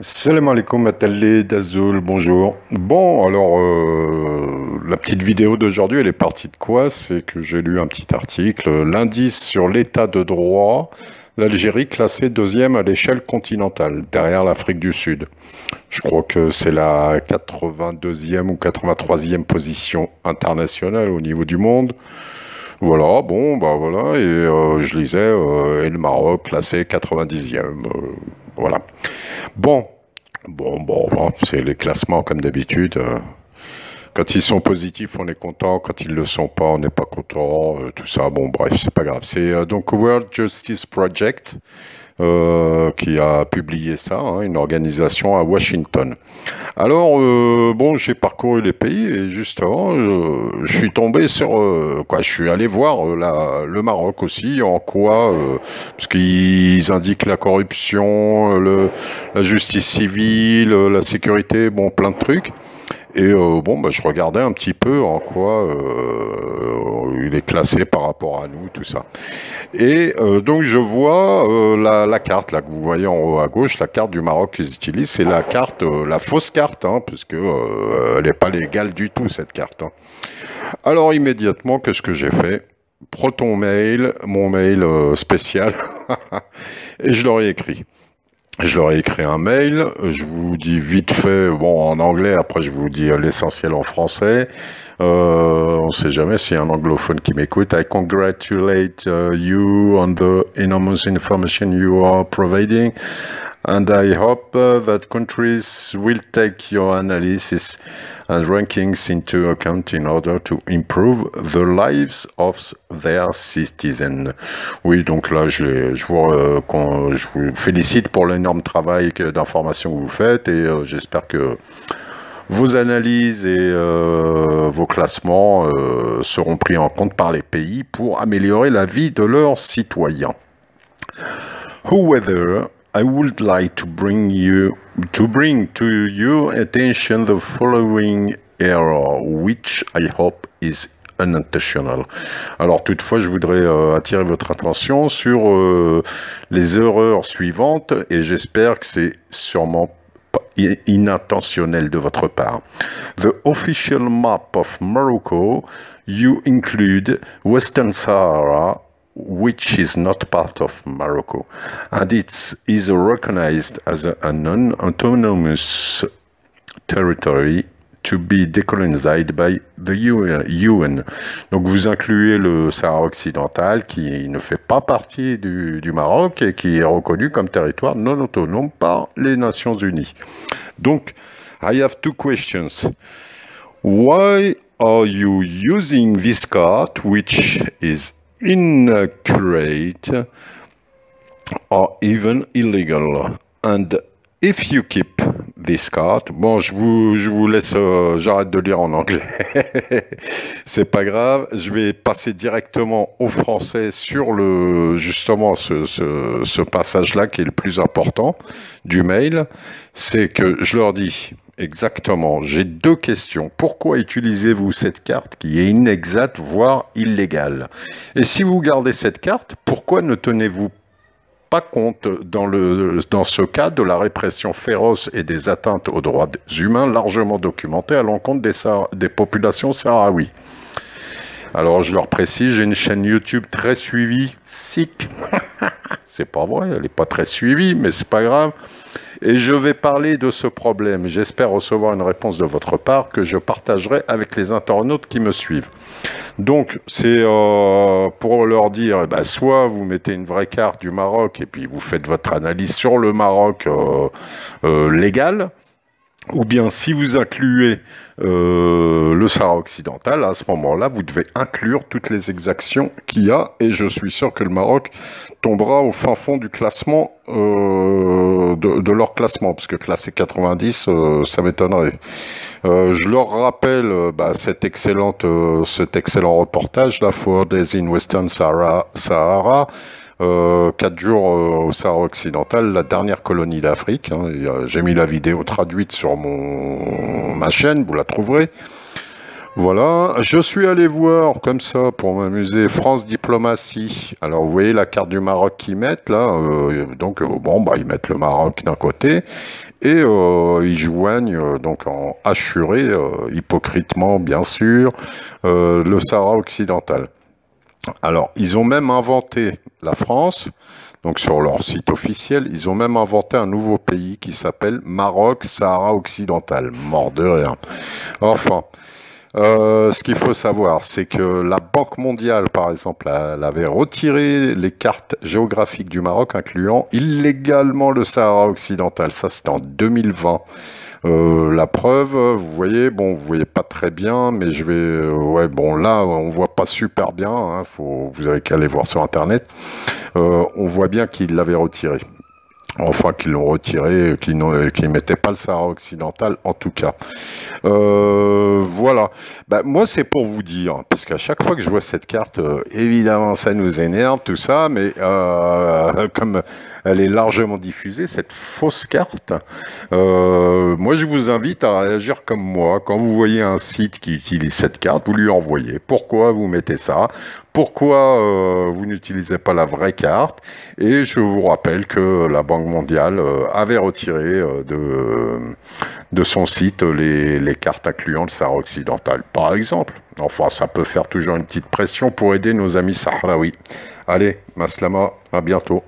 Salam alaikum Atali Dazoul, bonjour. Bon, alors, la petite vidéo d'aujourd'hui, elle est partie de quoi? C'est que j'ai lu un petit article, l'indice sur l'état de droit, l'Algérie classée deuxième à l'échelle continentale, derrière l'Afrique du Sud. Je crois que c'est la 82e ou 83e position internationale au niveau du monde. Voilà, bon, bah voilà, et je lisais, et le Maroc classé 90e, voilà. Bon, bon, c'est les classements comme d'habitude. Quand ils sont positifs, on est content. Quand ils le sont pas, on n'est pas content. Tout ça, bon, bref, c'est pas grave. C'est donc World Justice Project qui a publié ça, hein, une organisation à Washington. Alors, bon, j'ai parcouru les pays et justement, je suis tombé sur quoi. Je suis allé voir le Maroc aussi, en quoi, parce qu'ils indiquent la corruption, la justice civile, la sécurité, bon, plein de trucs. Et bon, bah, je regardais un petit peu en quoi il est classé par rapport à nous, tout ça. Et donc je vois la carte là que vous voyez en haut à gauche, la carte du Maroc qu'ils utilisent, c'est la carte, la fausse carte, hein, parce que elle n'est pas légale du tout cette carte, hein. Alors immédiatement, qu'est-ce que j'ai fait? Proton Mail, mon mail spécial, et je leur ai écrit. Je leur ai écrit un mail, je vous dis vite fait, bon en anglais, après je vous dis l'essentiel en français. On ne sait jamais s'il y a un anglophone qui m'écoute. I congratulate you on the enormous information you are providing, and I hope that countries will take your analysis and rankings into account in order to improve the lives of their citizens. Oui, donc là, je vous félicite pour l'énorme travail d'information que vous faites et j'espère que vos analyses et vos classements seront pris en compte par les pays pour améliorer la vie de leurs citoyens. However, I would like to bring to your attention the following error, which I hope is unintentional. Alors toutefois, je voudrais attirer votre attention sur les erreurs suivantes et j'espère que c'est sûrement inintentionnel de votre part. The official map of Morocco, you include Western Sahara, which is not part of Morocco, and it is recognized as an autonomous territory to be decolonized by the UN. Donc vous incluez le Sahara occidental qui ne fait pas partie du Maroc et qui est reconnu comme territoire non autonome par les Nations Unies. Donc, I have two questions. Why are you using this card which is inaccurate or even illegal? And if you keep this card, bon, je vous laisse, j'arrête de lire en anglais. C'est pas grave, je vais passer directement au français sur justement ce passage-là qui est le plus important du mail. C'est que je leur dis exactement, j'ai deux questions. Pourquoi utilisez-vous cette carte qui est inexacte, voire illégale? Et si vous gardez cette carte, pourquoi ne tenez-vous pas compte dans ce cas de la répression féroce et des atteintes aux droits humains largement documentées à l'encontre des populations sahraouis? Alors je leur précise, j'ai une chaîne YouTube très suivie, SIC. C'est pas vrai, elle n'est pas très suivie, mais c'est pas grave. Et je vais parler de ce problème. J'espère recevoir une réponse de votre part que je partagerai avec les internautes qui me suivent. Donc, c'est pour leur dire, bah, soit vous mettez une vraie carte du Maroc et puis vous faites votre analyse sur le Maroc légal, ou bien si vous incluez le Sahara occidental, à ce moment-là, vous devez inclure toutes les exactions qu'il y a, et je suis sûr que le Maroc tombera au fin fond du classement, de leur classement, parce que classé 90, ça m'étonnerait. Je leur rappelle cet excellent reportage, la 4 Days in Western Sahara, 4 jours au Sahara occidental, la dernière colonie d'Afrique, hein. J'ai mis la vidéo traduite sur ma chaîne, vous la trouverez. Voilà, je suis allé voir comme ça pour m'amuser France Diplomatie. Alors vous voyez la carte du Maroc qu'ils mettent là, bon bah ils mettent le Maroc d'un côté et ils joignent donc en assuré, hypocritement bien sûr, le Sahara occidental. Alors ils ont même inventé la France, donc sur leur site officiel, ils ont même inventé un nouveau pays qui s'appelle Maroc Sahara occidental. Mort de rire. Enfin. Ce qu'il faut savoir, c'est que la Banque mondiale, par exemple, elle avait retiré les cartes géographiques du Maroc, incluant illégalement le Sahara occidental. Ça, c'était en 2020. La preuve, vous voyez, bon, vous voyez pas très bien, mais je vais, ouais, bon, là, on voit pas super bien. Hein, vous avez qu'à aller voir sur Internet. On voit bien qu'ils l'avaient retiré. Enfin, qu'ils l'ont retiré, qu'ils ne mettaient pas le Sahara occidental, en tout cas. Voilà. Bah, moi, c'est pour vous dire, parce qu'à chaque fois que je vois cette carte, évidemment, ça nous énerve, tout ça, mais comme elle est largement diffusée, cette fausse carte, moi, je vous invite à réagir comme moi. Quand vous voyez un site qui utilise cette carte, vous lui envoyez. Pourquoi vous mettez ça? Pourquoi vous n'utilisez pas la vraie carte? Et je vous rappelle que la Banque mondiale avait retiré de son site les cartes incluant le Sahara occidental, par exemple. Enfin, ça peut faire toujours une petite pression pour aider nos amis sahraouis. Allez, Maslama, à bientôt.